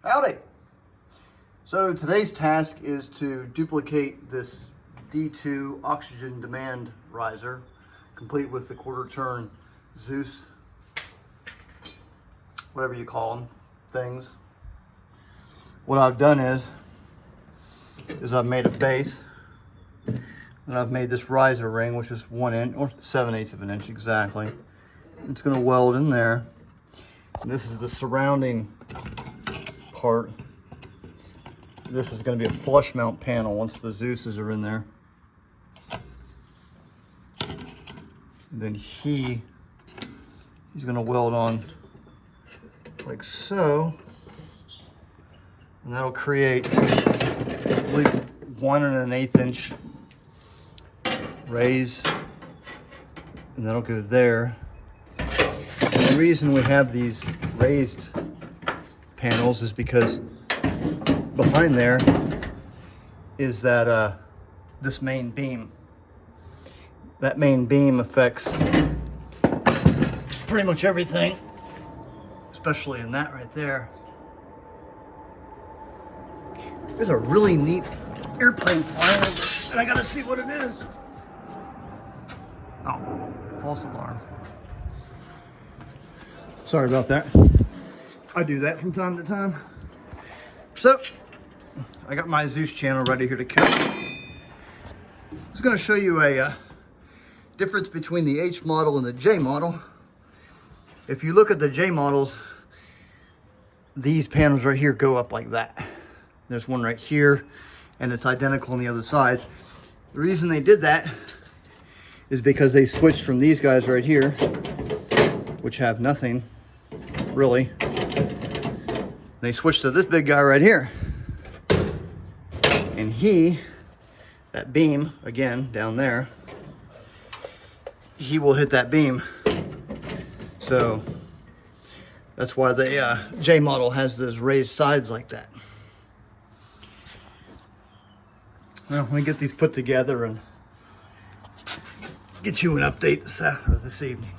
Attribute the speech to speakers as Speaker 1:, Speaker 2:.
Speaker 1: Howdy! So today's task is to duplicate this D2 oxygen demand riser, complete with the quarter turn Zeus, whatever you call them, things. What I've done is I've made a base, and I've made this riser ring, which is 1 inch, or 7/8 of an inch exactly. It's going to weld in there. And this is the surrounding part. This is going to be a flush mount panel once the Zeuses are in there. And then he's going to weld on like so, and that'll create, I believe, 1 1/8 inch raise, and that'll go there. And the reason we have these raised panels is because behind there is that this main beam. That main beam affects pretty much everything, especially in that right there. There's a really neat airplane flying over, and I gotta see what it is. Oh, false alarm. Sorry about that. I do that from time to time. So, I got my Zeus channel ready here to cook. I was going to show you a difference between the H model and the J model. If you look at the J models, these panels right here go up like that. There's one right here, and it's identical on the other side. The reason they did that is because they switched from these guys right here, which have nothing really. They switched to this big guy right here. And that beam, again, down there, he will hit that beam. So that's why the J model has those raised sides like that. Well, let me get these put together and get you an update this evening.